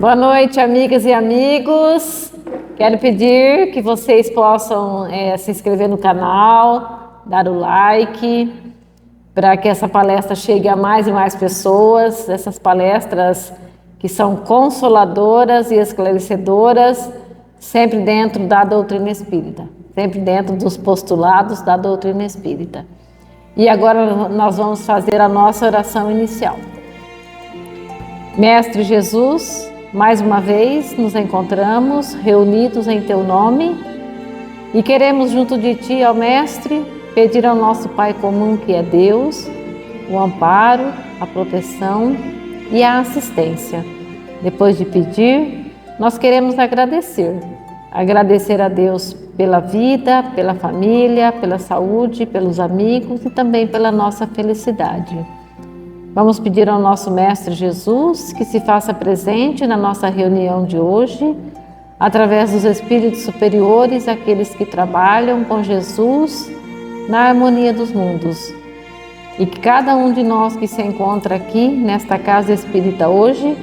Boa noite, amigas e amigos. Quero pedir que vocês possam se inscrever no canal, dar o like, para que essa palestra chegue a mais e mais pessoas. Essas palestras que são consoladoras e esclarecedoras, sempre dentro da doutrina espírita, sempre dentro dos postulados da doutrina espírita. E agora nós vamos fazer a nossa oração inicial. Mestre Jesus, mais uma vez nos encontramos reunidos em Teu nome e queremos junto de Ti, ó Mestre, pedir ao nosso Pai comum que é Deus, o amparo, a proteção e a assistência. Depois de pedir, nós queremos agradecer a Deus pela vida, pela família, pela saúde, pelos amigos e também pela nossa felicidade. Vamos pedir ao nosso Mestre Jesus que se faça presente na nossa reunião de hoje, através dos espíritos superiores, aqueles que trabalham com Jesus na harmonia dos mundos. E que cada um de nós que se encontra aqui nesta casa espírita hoje,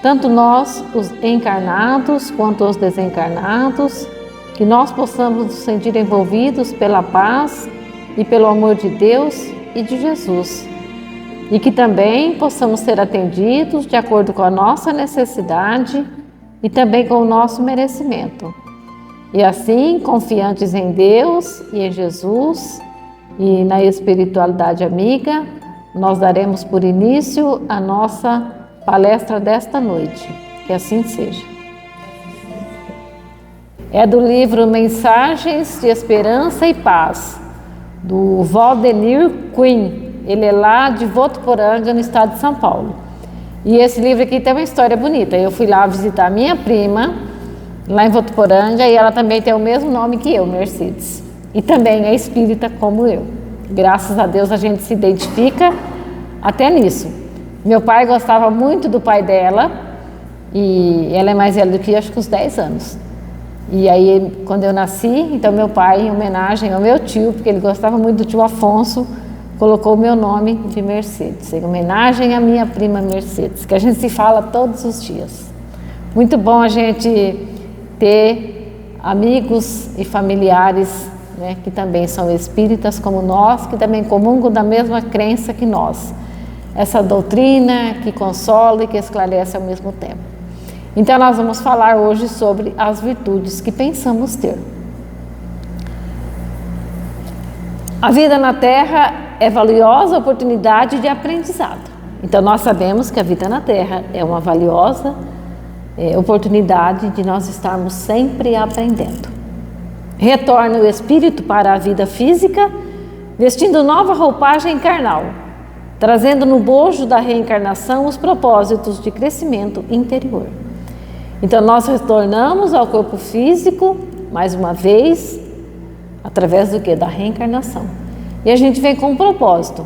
tanto nós, os encarnados, quanto os desencarnados, que nós possamos nos sentir envolvidos pela paz e pelo amor de Deus e de Jesus. E que também possamos ser atendidos de acordo com a nossa necessidade e também com o nosso merecimento. E assim, confiantes em Deus e em Jesus e na espiritualidade amiga, nós daremos por início a nossa palestra desta noite. Que assim seja. É do livro Mensagens de Esperança e Paz, do Valdemir Quinn. Ele é lá de Votuporanga, no estado de São Paulo. E esse livro aqui tem uma história bonita. Eu fui lá visitar minha prima, lá em Votuporanga, e ela também tem o mesmo nome que eu, Mercedes. E também é espírita como eu. Graças a Deus a gente se identifica até nisso. Meu pai gostava muito do pai dela, e ela é mais velha do que eu, acho que uns 10 anos. E aí, quando eu nasci, então meu pai, em homenagem ao meu tio, porque ele gostava muito do tio Afonso, colocou o meu nome de Mercedes, em homenagem à minha prima Mercedes, que a gente se fala todos os dias. Muito bom a gente ter amigos e familiares, né, que também são espíritas como nós, que também comungam da mesma crença que nós. Essa doutrina que consola e que esclarece ao mesmo tempo. Então nós vamos falar hoje sobre as virtudes que pensamos ter. A vida na Terra é valiosa oportunidade de aprendizado. Então nós sabemos que a vida na Terra é uma valiosa oportunidade de nós estarmos sempre aprendendo. Retorna o espírito para a vida física, vestindo nova roupagem carnal, trazendo no bojo da reencarnação os propósitos de crescimento interior. Então nós retornamos ao corpo físico, mais uma vez, através do que? Da reencarnação. E a gente vem com um propósito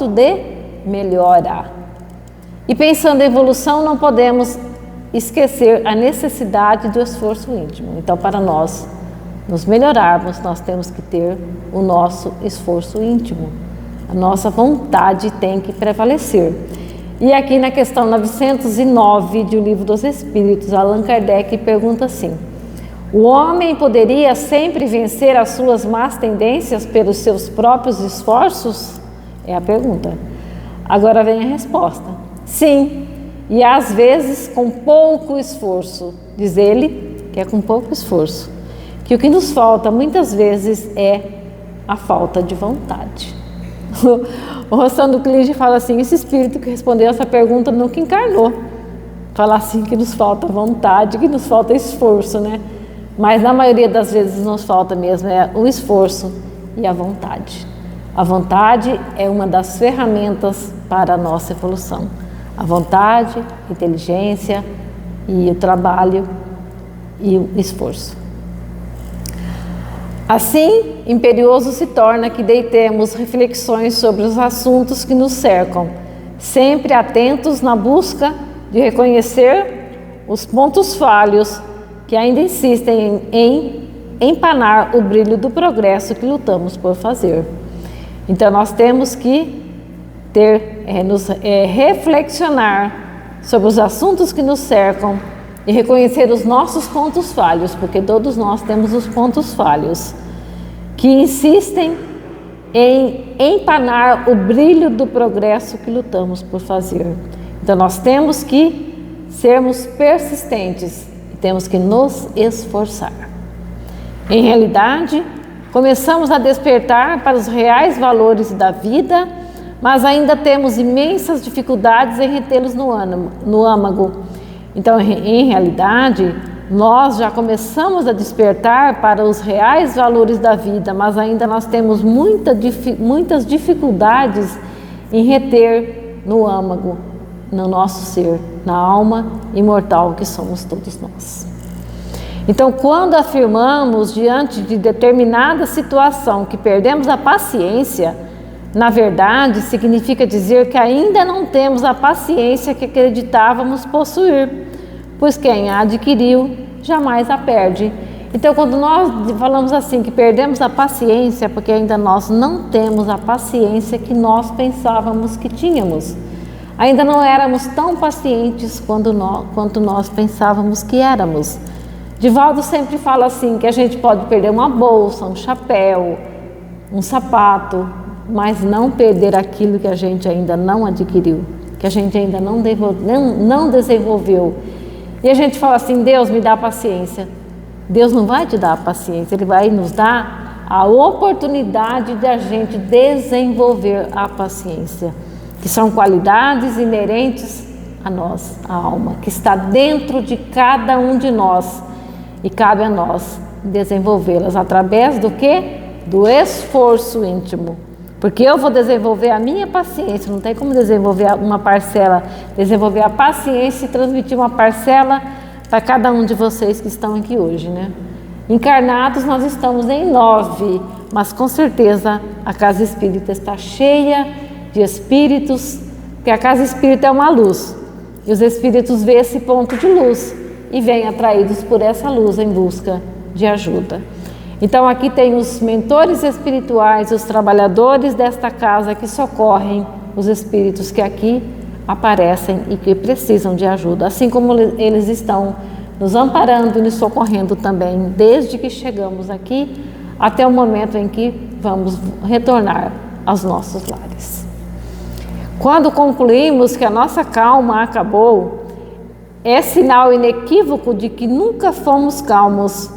de melhorar. E pensando em evolução, não podemos esquecer a necessidade do esforço íntimo. Então, para nós nos melhorarmos, nós temos que ter o nosso esforço íntimo. A nossa vontade tem que prevalecer. E aqui na questão 909 do Livro dos Espíritos, Allan Kardec pergunta assim: o homem poderia sempre vencer as suas más tendências pelos seus próprios esforços? É a pergunta. Agora vem a resposta. Sim, e às vezes com pouco esforço. Diz ele que é com pouco esforço. Que o que nos falta muitas vezes é a falta de vontade. O Rossano Klinge fala assim: esse espírito que respondeu essa pergunta nunca encarnou. Fala assim que nos falta vontade, que nos falta esforço, né? Mas na maioria das vezes nos falta mesmo o esforço e a vontade. A vontade é uma das ferramentas para a nossa evolução. A vontade, a inteligência e o trabalho e o esforço. Assim, imperioso se torna que deitemos reflexões sobre os assuntos que nos cercam, sempre atentos na busca de reconhecer os pontos falhos que ainda insistem em empanar o brilho do progresso que lutamos por fazer. Então nós temos que reflexionar sobre os assuntos que nos cercam e reconhecer os nossos pontos falhos, porque todos nós temos os pontos falhos, que insistem em empanar o brilho do progresso que lutamos por fazer. Então nós temos que sermos persistentes e temos que nos esforçar. Em realidade, começamos a despertar para os reais valores da vida, mas ainda temos imensas dificuldades em retê-los no âmago. Então, em realidade, nós já começamos a despertar para os reais valores da vida, mas ainda nós temos muitas dificuldades em reter no âmago, no nosso ser, na alma imortal que somos todos nós. Então, quando afirmamos diante de determinada situação que perdemos a paciência, na verdade, significa dizer que ainda não temos a paciência que acreditávamos possuir, pois quem a adquiriu jamais a perde. Então, quando nós falamos assim, que perdemos a paciência, porque ainda nós não temos a paciência que nós pensávamos que tínhamos. Ainda não éramos tão pacientes quanto nós pensávamos que éramos. Divaldo sempre fala assim, que a gente pode perder uma bolsa, um chapéu, um sapato, mas não perder aquilo que a gente ainda não adquiriu, que a gente ainda não desenvolveu. E a gente fala assim, Deus me dá paciência. Deus não vai te dar a paciência, Ele vai nos dar a oportunidade de a gente desenvolver a paciência, que são qualidades inerentes a nós, a alma, que está dentro de cada um de nós e cabe a nós desenvolvê-las através do quê? Do esforço íntimo. Porque eu vou desenvolver a minha paciência, não tem como desenvolver uma parcela, desenvolver a paciência e transmitir uma parcela para cada um de vocês que estão aqui hoje, né? Encarnados nós estamos em 9, mas com certeza a casa espírita está cheia de espíritos, porque a casa espírita é uma luz, e os espíritos veem esse ponto de luz e vêm atraídos por essa luz em busca de ajuda. Então aqui tem os mentores espirituais, os trabalhadores desta casa que socorrem os espíritos que aqui aparecem e que precisam de ajuda, assim como eles estão nos amparando e nos socorrendo também, desde que chegamos aqui até o momento em que vamos retornar aos nossos lares. Quando concluímos que a nossa calma acabou, é sinal inequívoco de que nunca fomos calmos.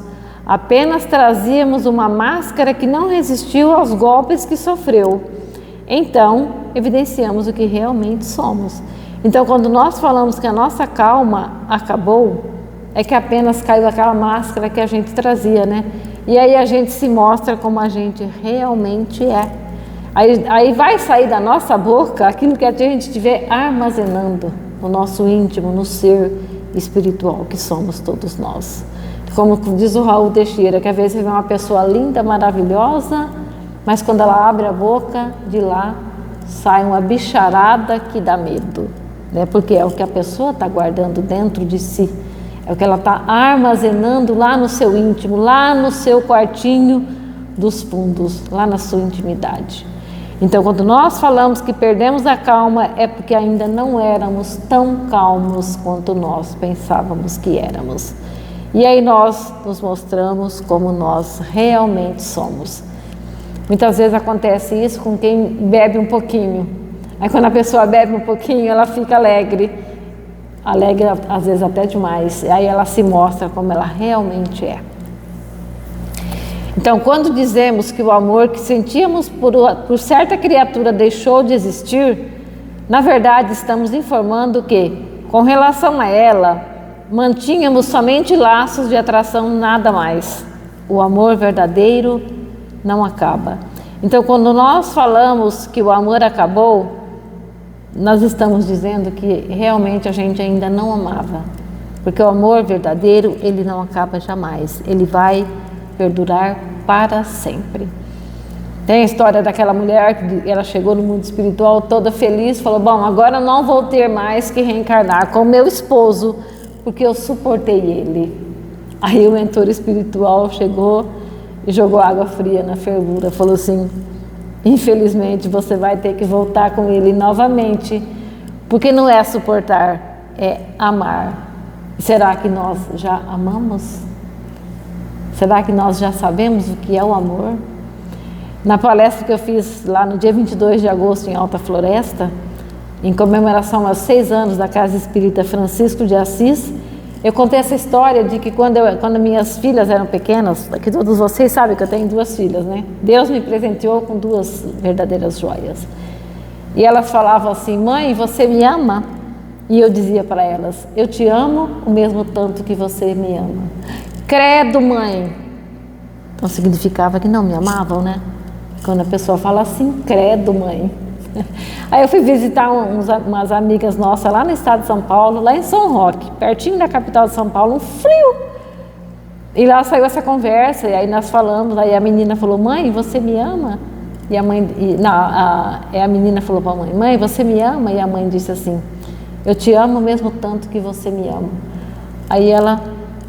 Apenas trazíamos uma máscara que não resistiu aos golpes que sofreu. Então, evidenciamos o que realmente somos. Então, quando nós falamos que a nossa calma acabou, é que apenas caiu aquela máscara que a gente trazia, né? E aí a gente se mostra como a gente realmente é. Aí vai sair da nossa boca aquilo que a gente estiver armazenando no nosso íntimo, no ser espiritual que somos todos nós. Como diz o Raul Teixeira, que às vezes você vê uma pessoa linda, maravilhosa, mas quando ela abre a boca, de lá sai uma bicharada que dá medo, né? Porque é o que a pessoa está guardando dentro de si, é o que ela está armazenando lá no seu íntimo, lá no seu quartinho dos fundos, lá na sua intimidade. Então, quando nós falamos que perdemos a calma, é porque ainda não éramos tão calmos quanto nós pensávamos que éramos. E aí nós nos mostramos como nós realmente somos. Muitas vezes acontece isso com quem bebe um pouquinho. Aí quando a pessoa bebe um pouquinho, ela fica alegre às vezes até demais. Aí ela se mostra como ela realmente é. Então, quando dizemos que o amor que sentíamos por certa criatura deixou de existir, na verdade estamos informando que, com relação a ela, mantínhamos somente laços de atração, nada mais. O amor verdadeiro não acaba. Então, quando nós falamos que o amor acabou, nós estamos dizendo que realmente a gente ainda não amava. Porque o amor verdadeiro, ele não acaba jamais. Ele vai perdurar para sempre. Tem a história daquela mulher que ela chegou no mundo espiritual toda feliz, falou, bom, agora não vou ter mais que reencarnar com meu esposo, porque eu suportei ele. Aí o mentor espiritual chegou e jogou água fria na fervura, falou assim, infelizmente você vai ter que voltar com ele novamente, porque não é suportar, é amar. Será que nós já amamos? Será que nós já sabemos o que é o amor? Na palestra que eu fiz lá no dia 22 de agosto em Alta Floresta, em comemoração aos 6 anos da Casa Espírita Francisco de Assis, eu contei essa história de que quando minhas filhas eram pequenas, que todos vocês sabem que eu tenho 2 filhas, né? Deus me presenteou com 2 verdadeiras joias. E elas falavam assim: mãe, você me ama? E eu dizia para elas: eu te amo o mesmo tanto que você me ama. Credo, mãe! Então significava que não me amavam, né? Quando a pessoa fala assim: credo, mãe! Aí eu fui visitar umas amigas nossas lá no estado de São Paulo, lá em São Roque, pertinho da capital de São Paulo, um frio. E lá saiu essa conversa, e aí nós falamos, aí a menina falou: mãe, você me ama? E a mãe, a menina falou para a mãe: mãe, você me ama? E a mãe disse assim: eu te amo mesmo tanto que você me ama. Aí ela: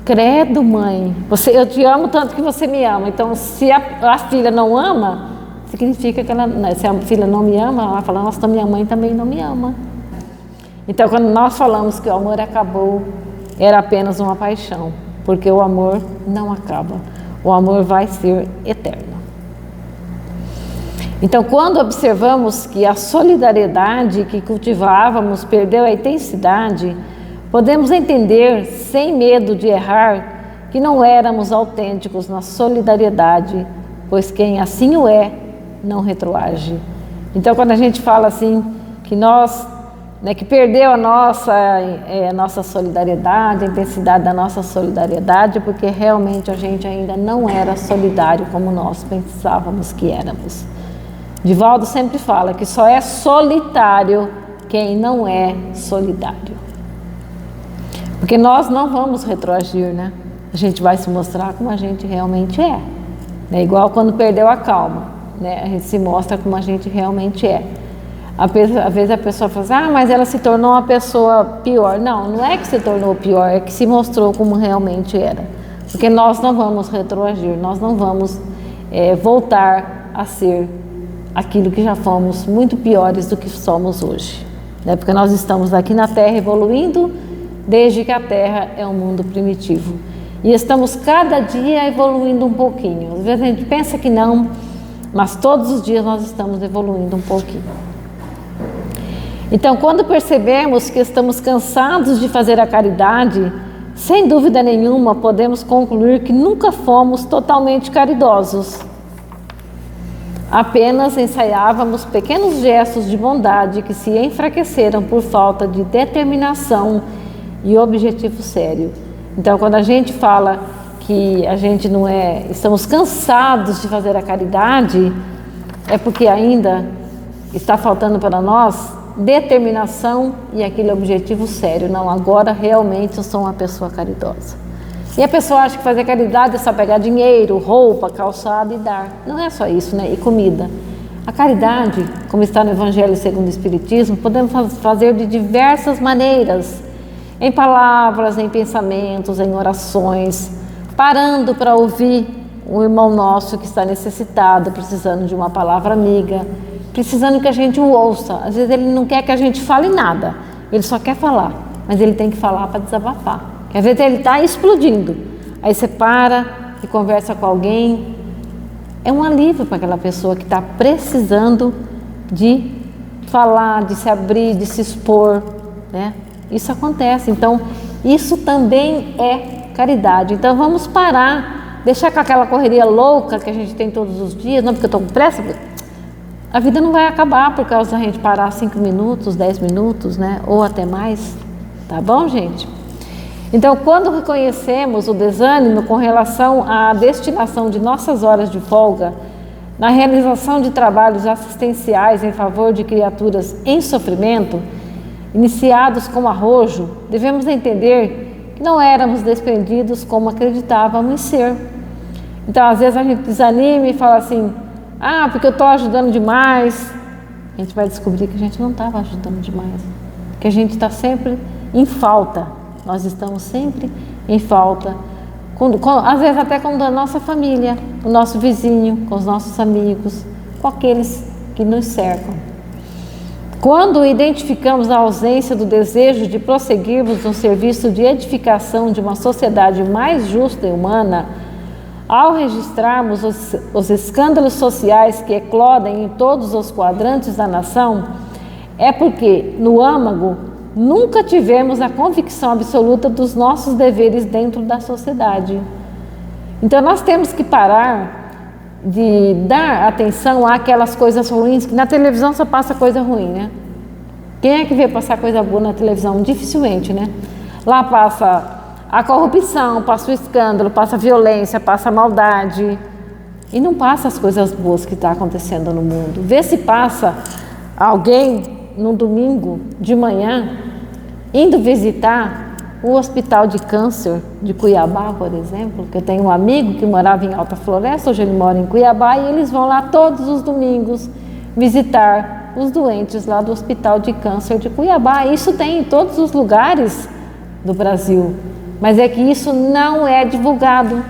credo, mãe, eu te amo tanto que você me ama. Então, se a filha não ama, significa que se a filha não me ama, ela vai falar: nossa, minha mãe também não me ama. Então, quando nós falamos que o amor acabou, era apenas uma paixão, porque o amor não acaba. O amor vai ser eterno. Então, quando observamos que a solidariedade que cultivávamos perdeu a intensidade, podemos entender, sem medo de errar, que não éramos autênticos na solidariedade, pois quem assim o é, não retroage. Então, quando a gente fala assim, que nós, que perdeu a nossa solidariedade, a intensidade da nossa solidariedade, porque realmente a gente ainda não era solidário como nós pensávamos que éramos. Divaldo sempre fala que só é solitário quem não é solidário. Porque nós não vamos retroagir, né? A gente vai se mostrar como a gente realmente é. É igual quando perdeu a calma, né? A gente se mostra como a gente realmente é. Às vezes a pessoa fala assim: mas ela se tornou uma pessoa pior. Não, não é que se tornou pior, é que se mostrou como realmente era. Porque nós não vamos retroagir, nós não vamos voltar a ser aquilo que já fomos, muito piores do que somos hoje, né? Porque nós estamos aqui na Terra evoluindo desde que a Terra é um mundo primitivo. E estamos cada dia evoluindo um pouquinho. Às vezes a gente pensa que não, mas todos os dias nós estamos evoluindo um pouquinho. Então, quando percebemos que estamos cansados de fazer a caridade, sem dúvida nenhuma podemos concluir que nunca fomos totalmente caridosos. Apenas ensaiávamos pequenos gestos de bondade que se enfraqueceram por falta de determinação e objetivo sério. Então, quando a gente fala que a gente estamos cansados de fazer a caridade, é porque ainda está faltando para nós determinação e aquele objetivo sério. Não, agora realmente eu sou uma pessoa caridosa. E a pessoa acha que fazer caridade é só pegar dinheiro, roupa, calçado e dar. Não é só isso, né? E comida. A caridade, como está no Evangelho segundo o Espiritismo, podemos fazer de diversas maneiras. Em palavras, em pensamentos, em orações, parando para ouvir um irmão nosso que está necessitado, precisando de uma palavra amiga, precisando que a gente o ouça. Às vezes ele não quer que a gente fale nada, ele só quer falar, mas ele tem que falar para desabafar. Às vezes ele está explodindo, aí você para e conversa com alguém, é um alívio para aquela pessoa que está precisando de falar, de se abrir, de se expor, né? Isso acontece, então isso também é caridade. Então vamos parar, deixar com aquela correria louca que a gente tem todos os dias, não porque eu estou com pressa, a vida não vai acabar por causa da gente parar 5 minutos, 10 minutos, né? Ou até mais, tá bom, gente? Então, quando reconhecemos o desânimo com relação à destinação de nossas horas de folga na realização de trabalhos assistenciais em favor de criaturas em sofrimento, iniciados com arrojo, devemos entender que não éramos desprendidos como acreditávamos ser. Então, às vezes a gente desanima e fala assim: porque eu estou ajudando demais. A gente vai descobrir que a gente não estava ajudando demais, que a gente está sempre em falta. Nós estamos sempre em falta, às vezes até com a nossa família, o nosso vizinho, com os nossos amigos, com aqueles que nos cercam. Quando identificamos a ausência do desejo de prosseguirmos no serviço de edificação de uma sociedade mais justa e humana, ao registrarmos os escândalos sociais que eclodem em todos os quadrantes da nação, é porque, no âmago, nunca tivemos a convicção absoluta dos nossos deveres dentro da sociedade. Então nós temos que parar de dar atenção àquelas coisas ruins, que na televisão só passa coisa ruim, né? Quem é que vê passar coisa boa na televisão? Dificilmente, né? Lá passa a corrupção, passa o escândalo, passa a violência, passa a maldade. E não passa as coisas boas que estão acontecendo no mundo. Vê se passa alguém no domingo de manhã indo visitar o Hospital de Câncer de Cuiabá, por exemplo, que eu tenho um amigo que morava em Alta Floresta, hoje ele mora em Cuiabá, e eles vão lá todos os domingos visitar os doentes lá do Hospital de Câncer de Cuiabá. Isso tem em todos os lugares do Brasil, mas é que isso não é divulgado.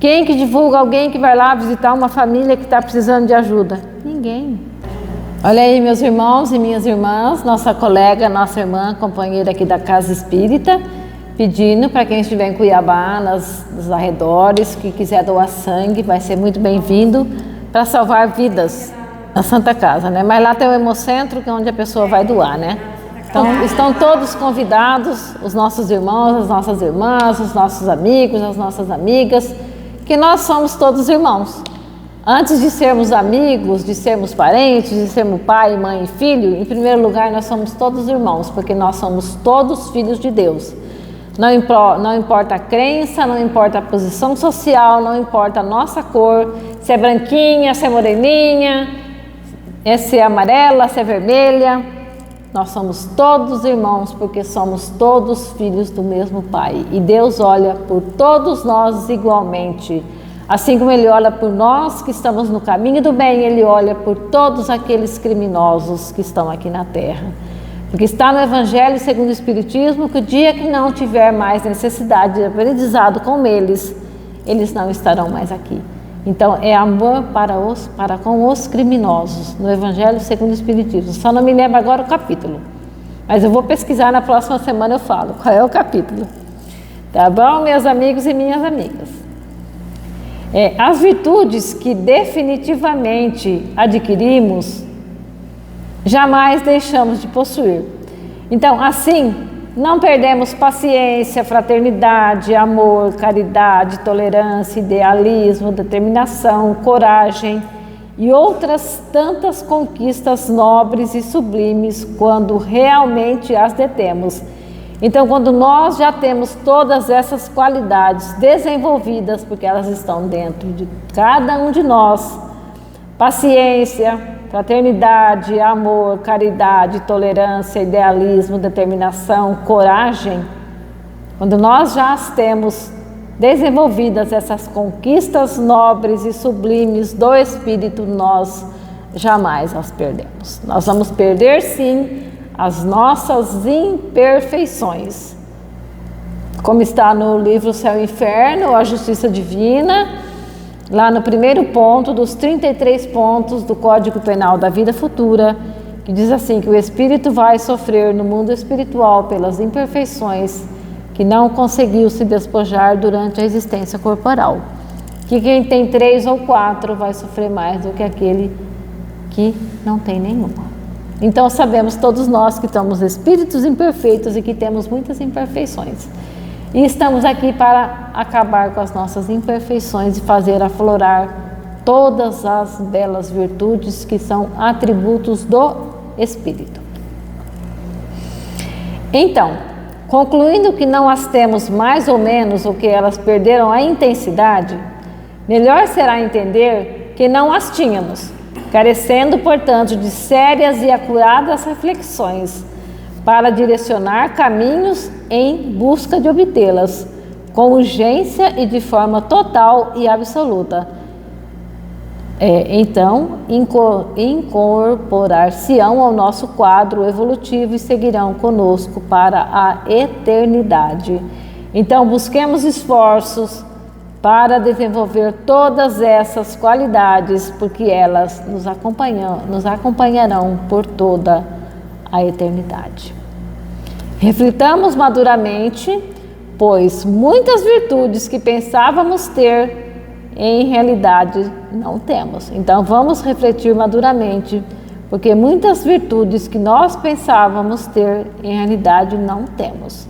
Quem que divulga alguém que vai lá visitar uma família que está precisando de ajuda? Ninguém. Olha aí, meus irmãos e minhas irmãs, nossa colega, nossa irmã, companheira aqui da Casa Espírita, pedindo para quem estiver em Cuiabá, nos arredores, que quiser doar sangue, vai ser muito bem-vindo para salvar vidas na Santa Casa, né? Mas lá tem o Hemocentro, que é onde a pessoa vai doar, né? Então, estão todos convidados, os nossos irmãos, as nossas irmãs, os nossos amigos, as nossas amigas, que nós somos todos irmãos. Antes de sermos amigos, de sermos parentes, de sermos pai, mãe e filho, em primeiro lugar nós somos todos irmãos, porque nós somos todos filhos de Deus. Não importa a crença, não importa a posição social, não importa a nossa cor, se é branquinha, se é moreninha, se é amarela, se é vermelha. Nós somos todos irmãos, porque somos todos filhos do mesmo Pai. E Deus olha por todos nós igualmente. Assim como Ele olha por nós que estamos no caminho do bem, Ele olha por todos aqueles criminosos que estão aqui na terra. Porque está no Evangelho segundo o Espiritismo que o dia que não tiver mais necessidade de aprendizado com eles, eles não estarão mais aqui. Então é amor para com os criminosos, no Evangelho segundo o Espiritismo. Só não me lembro agora o capítulo, mas eu vou pesquisar, na próxima semana eu falo qual é o capítulo. Tá bom, meus amigos e minhas amigas? As virtudes que definitivamente adquirimos, jamais deixamos de possuir. Então, assim, não perdemos paciência, fraternidade, amor, caridade, tolerância, idealismo, determinação, coragem e outras tantas conquistas nobres e sublimes quando realmente as detemos. Então, quando nós já temos todas essas qualidades desenvolvidas, porque elas estão dentro de cada um de nós, paciência, fraternidade, amor, caridade, tolerância, idealismo, determinação, coragem, quando nós já as temos desenvolvidas, essas conquistas nobres e sublimes do Espírito, nós jamais as perdemos. Nós vamos perder, sim, as nossas imperfeições, como está no livro Céu e Inferno, a Justiça Divina, lá no primeiro ponto dos 33 pontos do Código Penal da Vida Futura, que diz assim, que o espírito vai sofrer no mundo espiritual pelas imperfeições que não conseguiu se despojar durante a existência corporal, que quem tem 3 ou 4 vai sofrer mais do que aquele que não tem nenhuma. Então sabemos todos nós que somos espíritos imperfeitos e que temos muitas imperfeições. E estamos aqui para acabar com as nossas imperfeições e fazer aflorar todas as belas virtudes que são atributos do Espírito. Então, concluindo que não as temos mais ou menos ou que elas perderam a intensidade, melhor será entender que não as tínhamos, carecendo, portanto, de sérias e acuradas reflexões para direcionar caminhos em busca de obtê-las, com urgência e de forma total e absoluta. Então, incorporar-se-ão ao nosso quadro evolutivo e seguirão conosco para a eternidade. Então, busquemos esforços para desenvolver todas essas qualidades, porque elas nos acompanharão por toda a eternidade. Reflitamos maduramente, pois muitas virtudes que pensávamos ter, em realidade não temos. Então vamos refletir maduramente, porque muitas virtudes que nós pensávamos ter, em realidade não temos.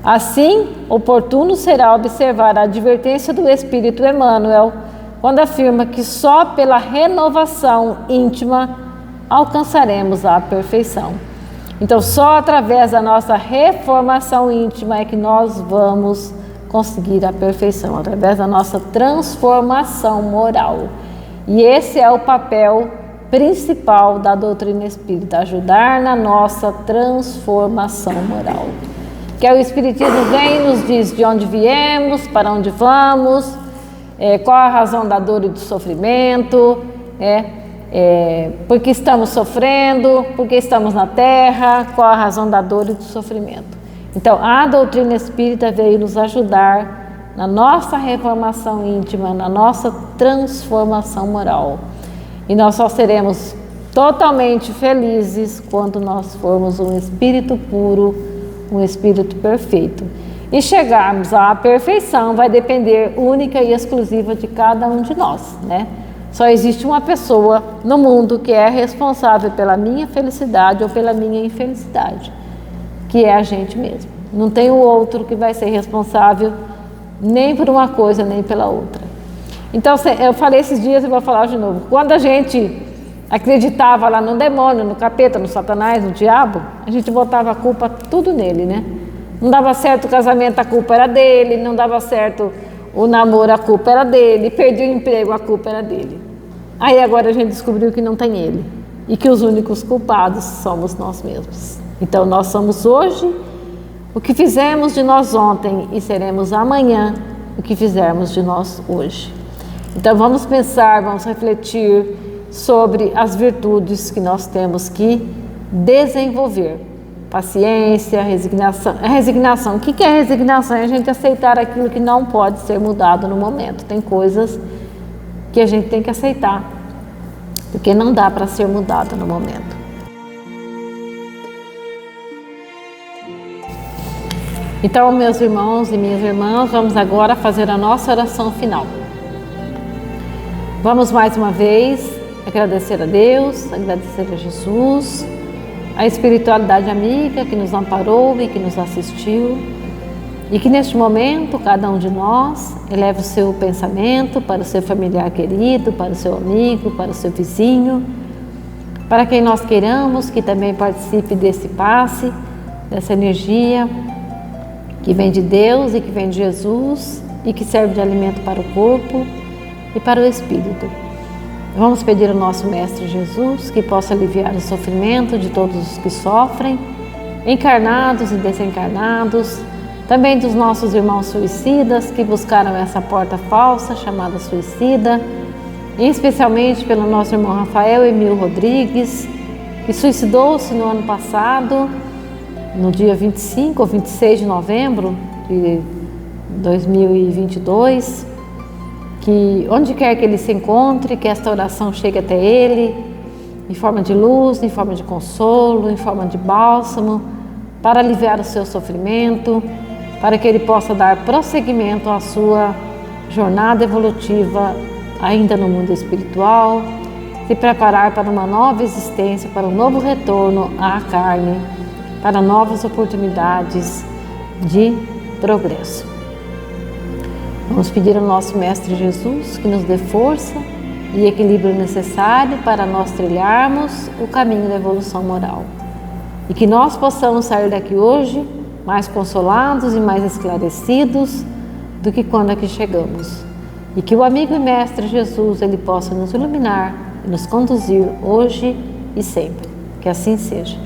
Assim, oportuno será observar a advertência do Espírito Emmanuel, quando afirma que só pela renovação íntima alcançaremos a perfeição. Então, só através da nossa reformação íntima é que nós vamos conseguir a perfeição, através da nossa transformação moral. E esse é o papel principal da doutrina espírita, ajudar na nossa transformação moral. Que o Espiritismo vem e nos diz de onde viemos, para onde vamos, qual a razão da dor e do sofrimento, por que estamos sofrendo, por que estamos na Terra, qual a razão da dor e do sofrimento. Então, a doutrina espírita veio nos ajudar na nossa reformação íntima, na nossa transformação moral. E nós só seremos totalmente felizes quando nós formos um espírito puro, um espírito perfeito. E chegarmos à perfeição vai depender única e exclusiva de cada um de nós, né? Só existe uma pessoa no mundo que é responsável pela minha felicidade ou pela minha infelicidade, que é a gente mesmo. Não tem o outro que vai ser responsável nem por uma coisa, nem pela outra. Então, eu falei esses dias e vou falar de novo. Quando a gente acreditava lá no demônio, no capeta, no satanás, no diabo, a gente botava a culpa tudo nele, né? Não dava certo o casamento, a culpa era dele. Não dava certo o namoro, a culpa era dele. Perdi o emprego, a culpa era dele. Aí agora a gente descobriu que não tem ele. E que os únicos culpados somos nós mesmos. Então nós somos hoje o que fizemos de nós ontem e seremos amanhã o que fizermos de nós hoje. Então vamos pensar, vamos refletir sobre as virtudes que nós temos que desenvolver. Paciência, resignação. A resignação, o que é resignação? É a gente aceitar aquilo que não pode ser mudado no momento. Tem coisas que a gente tem que aceitar, porque não dá para ser mudado no momento. Então, meus irmãos e minhas irmãs, vamos agora fazer a nossa oração final. Vamos mais uma vez agradecer a Deus, agradecer a Jesus, a espiritualidade amiga que nos amparou e que nos assistiu, e que neste momento cada um de nós eleve o seu pensamento para o seu familiar querido, para o seu amigo, para o seu vizinho, para quem nós queiramos que também participe desse passe, dessa energia que vem de Deus e que vem de Jesus e que serve de alimento para o corpo e para o espírito. Vamos pedir ao nosso Mestre Jesus que possa aliviar o sofrimento de todos os que sofrem, encarnados e desencarnados, também dos nossos irmãos suicidas que buscaram essa porta falsa chamada suicida, e especialmente pelo nosso irmão Rafael Emil Rodrigues, que suicidou-se no ano passado, no dia 25 ou 26 de novembro de 2022, que onde quer que ele se encontre, que esta oração chegue até ele, em forma de luz, em forma de consolo, em forma de bálsamo, para aliviar o seu sofrimento, para que ele possa dar prosseguimento à sua jornada evolutiva ainda no mundo espiritual, se preparar para uma nova existência, para um novo retorno à carne, para novas oportunidades de progresso. Vamos pedir ao nosso Mestre Jesus que nos dê força e equilíbrio necessário para nós trilharmos o caminho da evolução moral. E que nós possamos sair daqui hoje mais consolados e mais esclarecidos do que quando aqui chegamos. E que o amigo e Mestre Jesus ele possa nos iluminar e nos conduzir hoje e sempre. Que assim seja.